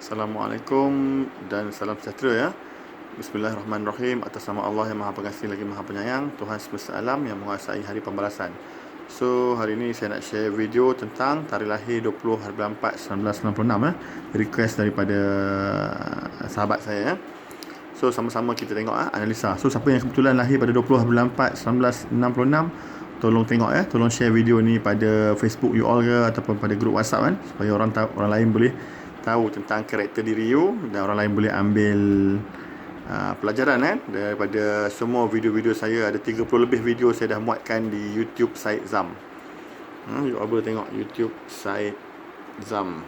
Assalamualaikum dan salam sejahtera ya. Bismillahirrahmanirrahim. Atas nama Allah yang Maha Pengasih lagi Maha Penyayang, Tuhan semesta alam yang menguasai hari pembalasan. So, hari ini saya nak share video tentang tarikh lahir 20 hari bulan 4 1996 ya. Request daripada sahabat saya ya. So, sama-sama kita tengok analisa. So, siapa yang kebetulan lahir pada 20 hari bulan 4 1966, tolong tengok ya, tolong share video ni pada Facebook you all ke ataupun pada grup WhatsApp kan, supaya orang tahu, orang lain boleh tahu tentang karakter diri you dan orang lain boleh ambil pelajaran daripada semua video-video saya. Ada 30 lebih video saya dah muatkan di YouTube Syed Zam. You all boleh tengok YouTube Syed Zam.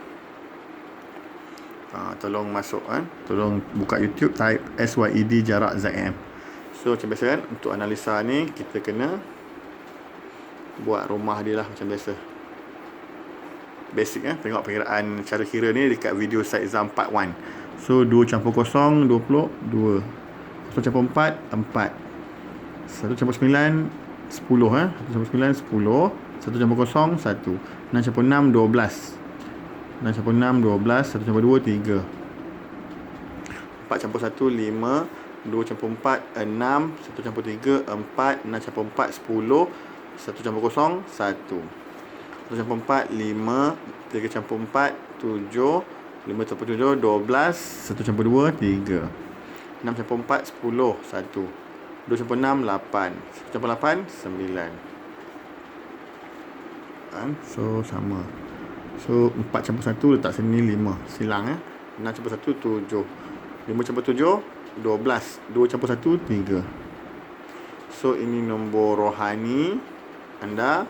Tolong masuk tolong buka YouTube, type SYED jarak ZM. So macam biasa untuk analisa ni kita kena buat rumah dia lah macam biasa. Basic tengok perkiraan cara kira ni dekat video Syed Zam part 1. So 2 campur 0 20 2, 1 campur 4 4, 1 campur 9 10 1 campur 9 10, 1 campur 0 1, 6 campur 6 12, 6 campur 6 12, 1 campur 2 3, 4 campur 1 5, 2 campur 4 6, 1 campur 3 4, 6 campur 4 10, 1 campur 0 1, 1 campur 4 5, 3 campur 4 7, 5 campur 7 12, 1 campur 2 3, 6 campur 4 10 1, 2 campur 6 8, 1 campur 8 9. So sama. So 4 campur 1 letak sini 5, silang 6 campur 1 7, 5 campur 7 12, 2 campur 1 3. So ini nombor rohani anda,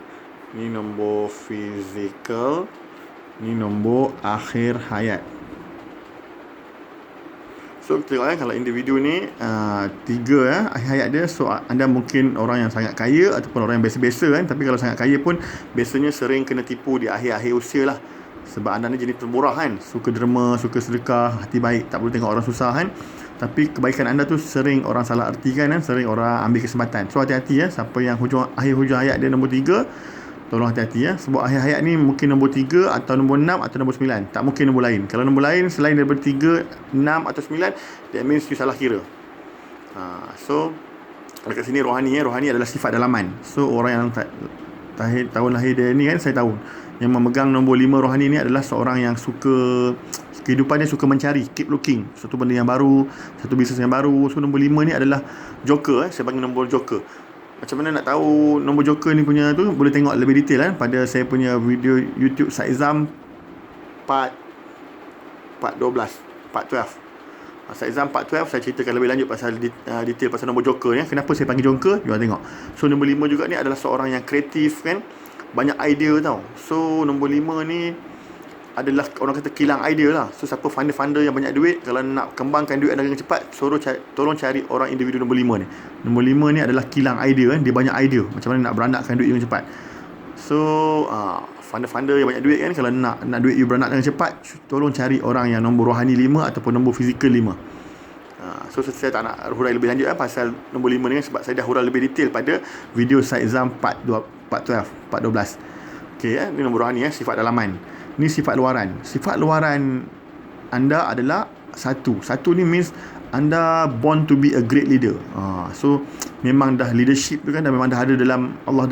ni nombor fizikal, ni nombor akhir hayat. So kita tengok kalau individu ni 3 akhir hayat dia. So anda mungkin orang yang sangat kaya ataupun orang yang biasa-biasa tapi kalau sangat kaya pun biasanya sering kena tipu di akhir-akhir usia lah. Sebab anda ni jenis pemurah suka derma, suka sedekah, hati baik, tak perlu tengok orang susah tapi kebaikan anda tu sering orang salah artikan sering orang ambil kesempatan. So hati-hati siapa yang hujung hayat dia nombor 3, tolong hati-hati sebab akhir hayat ni mungkin nombor 3 atau nombor 6 atau nombor 9. Tak mungkin nombor lain. Kalau nombor lain selain daripada 3, 6 atau 9, that means you salah kira. So dekat sini rohani rohani adalah sifat dalaman. So orang yang tahun lahir dia ni saya tahu yang memegang nombor 5 rohani ni adalah seorang yang suka kehidupan dia, suka mencari, keep looking satu benda yang baru, satu bisnes yang baru. So nombor 5 ni adalah joker. Saya panggil nombor joker. Macam mana nak tahu nombor joker ni punya tu, boleh tengok lebih detail pada saya punya video YouTube Syed Zam part 12, part 12. Syed Zam part 12 saya ceritakan lebih lanjut pasal detail pasal nombor joker ni. Kenapa saya panggil joker? You tengok. So nombor 5 juga ni adalah seorang yang kreatif banyak idea tau. So nombor 5 ni adalah orang kata kilang idea lah. So siapa funder yang banyak duit, kalau nak kembangkan duit anda dengan cepat, tolong cari orang individu nombor 5 ni. Nombor 5 ni adalah kilang idea dia banyak idea macam mana nak beranakkan duit dengan cepat. So funder yang banyak duit kalau nak duit you beranak dengan cepat, tolong cari orang yang nombor rohani 5 ataupun nombor fizikal 5. So saya tak nak hurai lebih lanjut pasal nombor 5 ni sebab saya dah hurai lebih detail pada video Syed Zam part 12, part 12. Okey ni nombor rohani sifat dalaman. Ni sifat luaran. Sifat luaran anda adalah 1. 1 ni means anda born to be a great leader. So memang dah leadership tu dah memang dah ada dalam Allah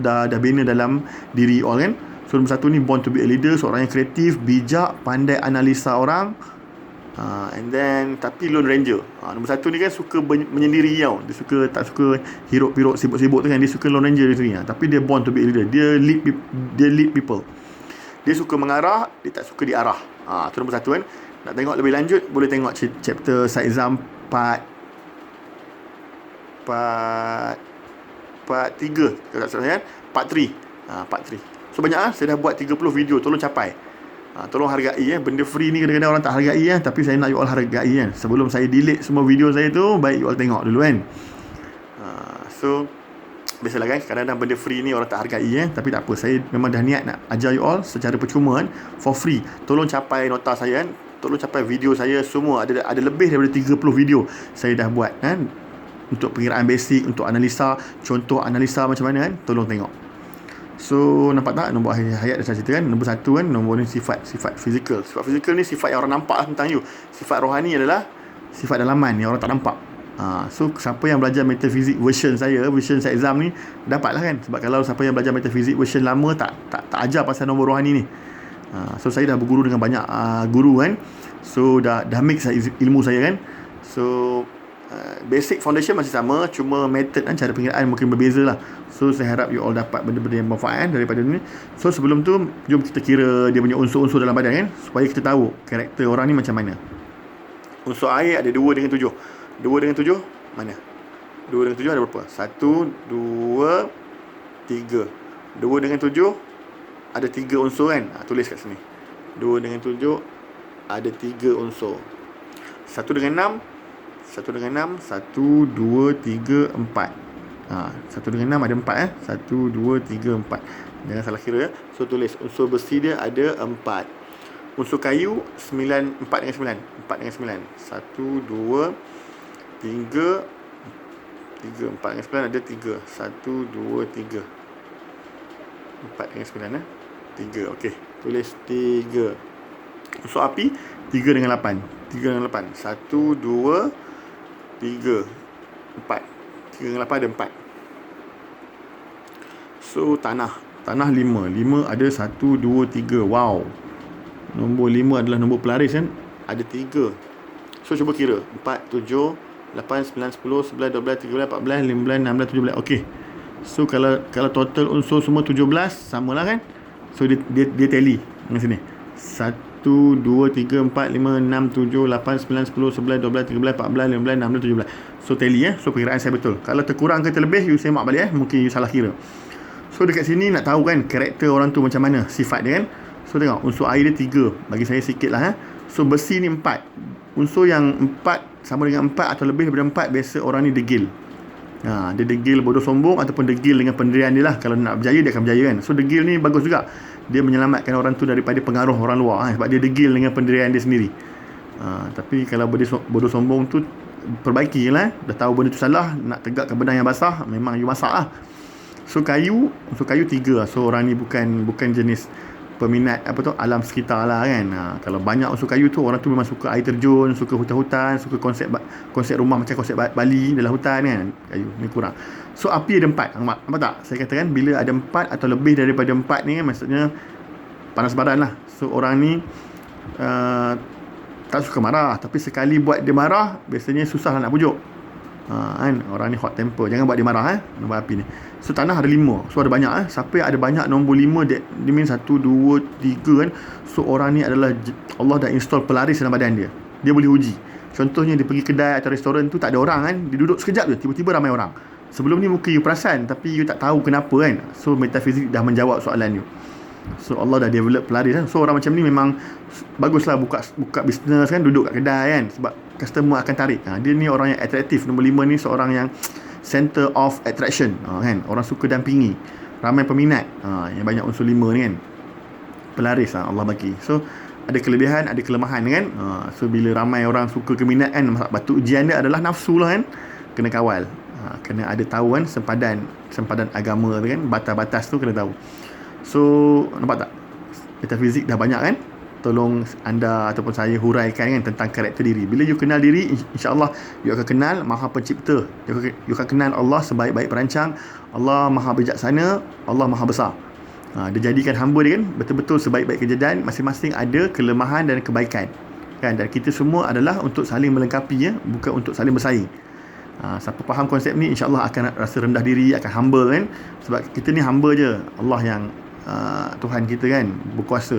dah bina dalam diri all So nombor 1 ni born to be a leader, seorang yang kreatif, bijak, pandai analisa orang. And then tapi lone ranger. Nombor 1 ni suka menyendiri tau. Dia tak suka hiruk-piruk sibuk-sibuk tu dia suka lone ranger dia tapi dia born to be a leader. Dia lead people. Dia suka mengarah, dia tak suka diarah. Tu nombor 1 Nak tengok lebih lanjut, boleh tengok chapter Syed Zam part 3 kalau tak salah part 3. Part 3. So banyak saya dah buat 30 video, tolong capai. Tolong hargai benda free ni kadang-kadang orang tak hargai tapi saya nak you all hargai Sebelum saya delete semua video saya tu, baik you all tengok dulu So biasalah kadang-kadang benda free ni orang tak hargai tapi tak apa, saya memang dah niat nak ajar you all secara percuma for free. Tolong capai nota saya tolong capai video saya semua. Ada lebih daripada 30 video saya dah buat untuk pengiraan basic, untuk analisa, contoh analisa macam mana tolong tengok. So nampak tak nombor hayat dah saya cerita kan. Nombor 1 kan, nombor ni sifat fizikal. Sifat fizikal ni sifat yang orang nampak tentang you. Sifat rohani adalah sifat dalaman yang orang tak nampak. So siapa yang belajar metafizik version saya exam ni dapatlah kan. Sebab kalau siapa yang belajar metafizik version lama tak ajar pasal nombor rohani ni. So saya dah berguru dengan banyak guru kan. So dah mix ilmu saya kan. So basic foundation masih sama, cuma method kan, cara pengiraan mungkin berbeza lah. So saya harap you all dapat benda-benda yang bermanfaat daripada ni. So sebelum tu jom kita kira dia punya unsur-unsur dalam badan kan, supaya kita tahu karakter orang ni macam mana. Unsur air ada 2 dengan 7. 2 dengan 7 mana? 2 dengan 7 ada berapa? 1, 2, 3. 2 dengan 7 ada 3 unsur kan. Tulis kat sini. 2 dengan 7 ada 3 unsur. 1 dengan 6, 1 dengan 6, 1, 2, 3, 4. 1 dengan 6 ada 4 1, 2, 3, 4. Jangan salah kira ya. So tulis unsur besi dia ada 4. Unsur kayu 4 dengan 9. 4 dengan 9. 1, 2, 3, 4 dengan 9 ada 3. 1, 2, 3. 4 dengan 9 3. Okey, tulis 3. Unsur api 3 dengan 8. 3 dengan 8. 1, 2, 3, 4. 3 dengan 8 ada 4. So tanah 5 ada 1, 2, 3. Wow, nombor 5 adalah nombor pelaris kan. Ada 3. So cuba kira 4, 7, 8, 9, 10, 11, 12, 13, 14, 15, 16, 17. Okey. So kalau total unsur semua 17, samalah kan. So dia tally dengan sini. 1, 2, 3, 4, 5, 6, 7, 8, 9, 10, 11, 12, 13, 14, 15, 16, 17. So tally So perkiraan saya betul. Kalau terkurang ke terlebih, you semak balik mungkin you salah kira. So dekat sini nak tahu kan karakter orang tu macam mana, sifat dia kan. So tengok unsur air dia 3. Bagi saya sikit lah So besi ni 4. Unsur yang 4 sama dengan 4 atau lebih daripada 4, biasa orang ni degil. Dia degil, bodoh, sombong, ataupun degil dengan pendirian dia lah. Kalau nak berjaya, dia akan berjaya kan. So degil ni bagus juga. Dia menyelamatkan orang tu daripada pengaruh orang luar sebab dia degil dengan pendirian dia sendiri. Tapi kalau bodoh sombong tu, perbaiki lah. Dah tahu benda tu salah, nak tegakkan benang yang basah, memang you masak lah. So unsur kayu 3. So orang ni bukan jenis peminat alam sekitar lah kan. Kalau banyak unsur kayu tu, orang tu memang suka air terjun, suka hutan-hutan, suka konsep rumah macam konsep Bali dalam hutan kan. Kayu ni kurang. So api ada 4. Nampak tak? Saya katakan bila ada 4 atau lebih daripada 4 ni kan, maksudnya panas badan lah. So orang ni tak suka marah, tapi sekali buat dia marah, biasanya susah lah nak pujuk. Kan, orang ni hot temper. Jangan buat dia marah nombor api ni. So tanah ada 5. So ada banyak siapa yang ada banyak nombor 5, dia mean 1, 2, 3 kan. So orang ni adalah Allah dah install pelaris dalam badan dia. Dia boleh uji. Contohnya dia pergi kedai atau restoran tu tak ada orang kan, dia duduk sekejap je, tiba-tiba ramai orang. Sebelum ni mungkin you perasan, tapi you tak tahu kenapa kan. So metafizik dah menjawab soalan you. So Allah dah develop pelaris kan. So orang macam ni memang baguslah buka bisnes kan, duduk kat kedai kan, sebab customer akan tarik. Dia ni orang yang atraktif. Nombor 5 ni seorang yang center of attraction kan. Orang suka dampingi, ramai peminat. Yang banyak unsur 5 ni kan, pelaris Allah bagi. So ada kelebihan, ada kelemahan kan. So bila ramai orang suka keminat kan, batu ujian dia adalah nafsu lah kan. Kena kawal. Kena ada tahu kan sempadan agama tu kan, batas-batas tu kena tahu. So nampak tak, metafizik dah banyak kan. Tolong anda ataupun saya huraikan kan tentang karakter diri. Bila you kenal diri, insya-Allah you akan kenal Maha Pencipta. You akan kenal Allah sebaik-baik perancang. Allah Maha Bijaksana, Allah Maha Besar. Dia jadikan hamba dia kan betul-betul sebaik-baik kejadian. Masing-masing ada kelemahan dan kebaikan kan, dan kita semua adalah untuk saling melengkapi bukan untuk saling bersaing. Siapa faham konsep ni, insya-Allah akan rasa rendah diri, akan humble kan. Sebab kita ni hamba je, Allah yang Tuhan kita kan berkuasa.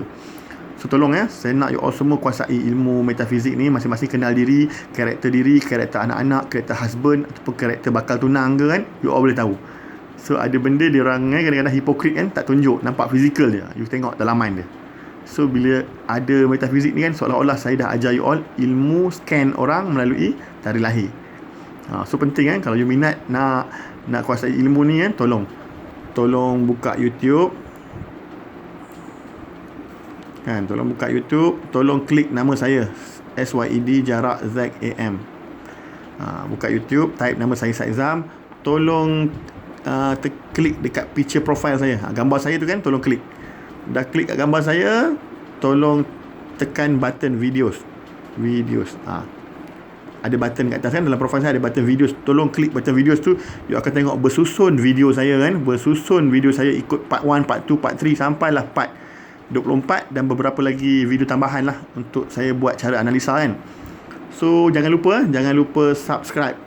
So tolong saya nak you all semua kuasai ilmu metafizik ni. Masing-masing kenal diri, karakter anak-anak, karakter husband ataupun karakter bakal tunang ke kan, you all boleh tahu. So ada benda dia orang kadang-kadang hipokrit kan, tak tunjuk, nampak fizikal je, you tengok dalaman dia. So bila ada metafizik ni kan, seolah-olah saya dah ajar you all ilmu scan orang melalui tarikh lahir. So penting kan, kalau you minat nak kuasai ilmu ni kan, tolong buka YouTube kan, tolong klik nama saya SYED jarak ZAM. Buka YouTube, type nama saya Syed Zam. Tolong klik dekat picture profile saya, gambar saya tu kan, tolong klik. Dah klik kat gambar saya, tolong tekan button videos. Ada button kat atas kan, dalam profile saya ada button videos. Tolong klik button videos tu, you akan tengok bersusun video saya kan, bersusun video saya ikut part 1, part 2, part 3 sampailah part 24, dan beberapa lagi video tambahan lah untuk saya buat cara analisa kan. So jangan lupa subscribe.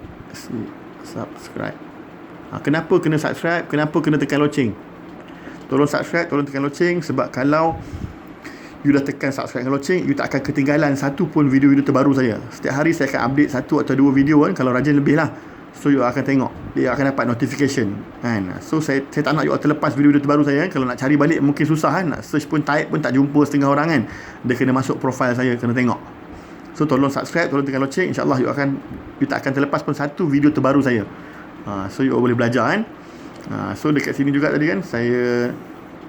Kenapa kena subscribe? Kenapa kena tekan loceng? Tolong subscribe, tolong tekan loceng, sebab kalau you dah tekan subscribe dan loceng, you tak akan ketinggalan satu pun video-video terbaru saya. Setiap hari saya akan update 1 atau 2 video kan, kalau rajin lebih lah. So you akan tengok, dia akan dapat notification kan. So saya tak nak you terlepas video-video terbaru saya kan. Kalau nak cari balik mungkin susah kan, nak search pun type pun tak jumpa setengah orang kan. Dia kena masuk profile saya, kena tengok. So tolong subscribe, tolong tekan loceng, InsyaAllah you tak akan terlepas pun satu video terbaru saya. So you boleh belajar kan. So dekat sini juga tadi kan saya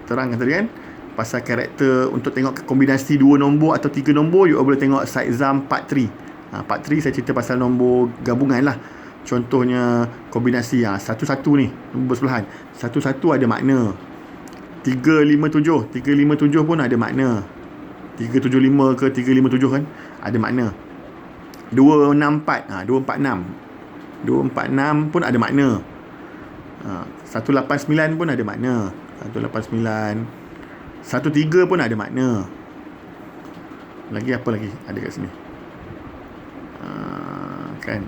terangkan tadi kan, pasal karakter untuk tengok kombinasi 2 nombor atau 3 nombor, you boleh tengok Syedzam part 3. Part 3 saya cerita pasal nombor gabungan lah. Contohnya kombinasi 1-1 ni, nombor sebelahan. 1-1 ada makna. 3-5-7 pun ada makna. 3-7-5 ke 3-5-7 kan ada makna. 2-6-4, 2-4-6 pun ada makna. 1-8-9 pun ada makna. 1-8-9, 1-3 pun ada makna. Lagi apa lagi ada kat sini? Kan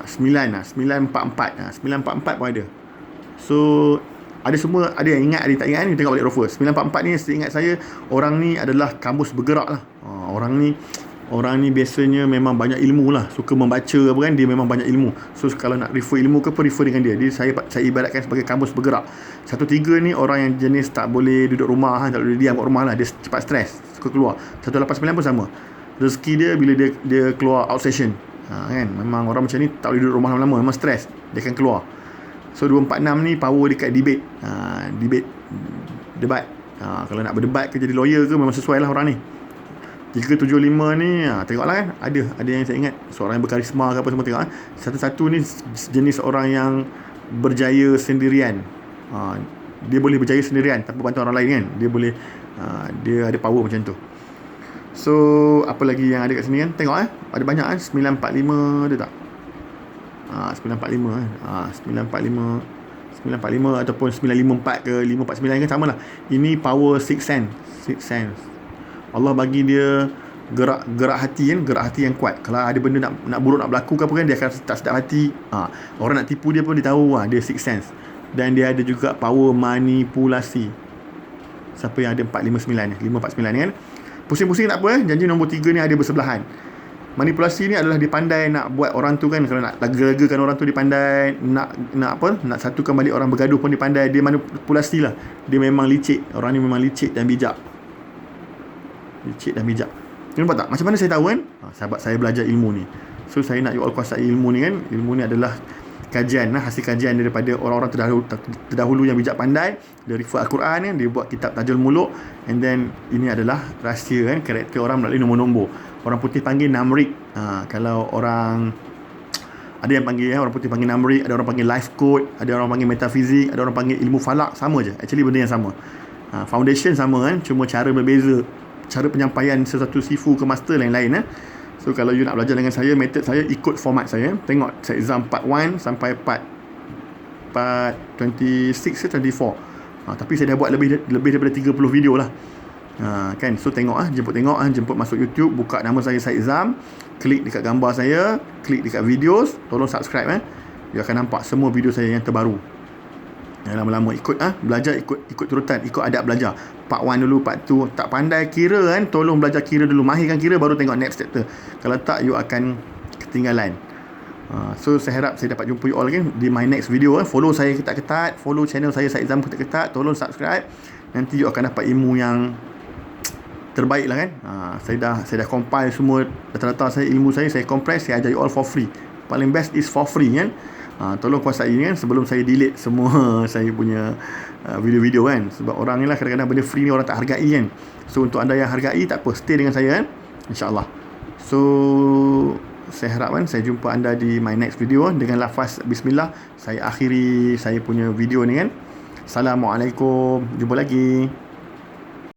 9-4-4 pun ada. So ada semua, ada yang ingat, ada yang tak ingat ni, tengok balik Rover. 944 ni seingat saya, orang ni adalah kamus bergerak lah. Orang ni biasanya memang banyak ilmu lah, suka membaca apa kan, dia memang banyak ilmu. So kalau nak refer ilmu ke apa, refer dengan dia. Saya ibaratkan sebagai kamus bergerak. 13 ni orang yang jenis tak boleh duduk rumah, tak boleh diam kat rumah lah, dia cepat stres, suka keluar. 189 pun sama, rezeki dia bila dia keluar out session kan. Memang orang macam ni tak boleh duduk rumah lama-lama, memang stres, dia akan keluar. So 246 ni power dekat debate. Debat. Kalau nak berdebat ke jadi lawyer ke, memang sesuai lah orang ni. 375 ni tengoklah kan, ada yang saya ingat, seorang yang berkarisma ke apa semua, tengok 11 ni jenis orang yang berjaya sendirian. Dia boleh berjaya sendirian tanpa bantuan orang lain kan. Dia boleh dia ada power macam tu. So apa lagi yang ada kat sini kan, tengok ada banyak kan. 945 ada tak? 945 kan. 945 ataupun 954 ke 549 kan, samalah. Ini power sixth sense. Allah bagi dia gerak hati kan, gerak hati yang kuat. Kalau ada benda nak buruk nak berlaku ke apa kan, dia akan tak sedap hati. Orang nak tipu dia pun dia tahu dia sixth sense. Dan dia ada juga power manipulasi. Siapa yang ada 459 ni, 549 ni kan, pusing-pusing tak apa janji nombor 3 ni ada bersebelahan. Manipulasi ni adalah dia pandai nak buat orang tu kan, kalau nak lega-legakan orang tu dia pandai, nak satukan balik orang bergaduh pun dia pandai. Dia manipulasi lah. Dia memang licik. Orang ni memang licik dan bijak. Nampak tak? Macam mana saya tahu kan? Sahabat saya belajar ilmu ni. So saya nak you all kuasai ilmu ni kan. Ilmu ni adalah kajian lah, hasil kajian daripada orang-orang terdahulu yang bijak pandai. Dia refer Al-Quran kan, dia buat kitab Tajul Muluk. And then ini adalah rahsia kan, karakter orang melalui nombor-nombor. Orang putih panggil Namrik. Kalau orang ada yang panggil orang putih panggil Namrik, ada orang panggil life code, ada orang panggil metafizik, ada orang panggil ilmu falak, sama je. Actually benda yang sama. Foundation sama kan, cuma cara berbeza. Cara penyampaian sesuatu sifu ke master lain-lain So kalau you nak belajar dengan saya, method saya, ikut format saya. Tengok Syedzam part 1 sampai part 26 ke 24. Tapi saya dah buat lebih daripada 30 video lah. Kan, so tengok jemput masuk YouTube, buka nama saya Syedzam, klik dekat gambar saya, klik dekat videos, tolong subscribe you akan nampak semua video saya yang terbaru. Lama-lama ikut belajar, ikut turutan, ikut adab belajar. Part 1 dulu, part 2. Tak pandai kira kan, tolong belajar kira dulu, mahirkan kira, baru tengok next chapter. Kalau tak, you akan ketinggalan. So saya harap saya dapat jumpa you all again di my next video. Follow saya ketat-ketat, follow channel saya Syedzam ketat-ketat, tolong subscribe. Nanti you akan dapat ilmu yang terbaik lah kan. Saya dah compile semua data-data saya, ilmu saya compress, saya ajar you all for free. Paling best is for free kan. Tolong kuasai ni kan, sebelum saya delete semua saya punya video-video kan. Sebab orang ni lah, kadang-kadang benda free ni orang tak hargai kan. So untuk anda yang hargai, tak apa, stay dengan saya kan, InsyaAllah. So saya harap kan saya jumpa anda di my next video dengan lafaz bismillah. Saya akhiri saya punya video ni kan. Assalamualaikum, jumpa lagi.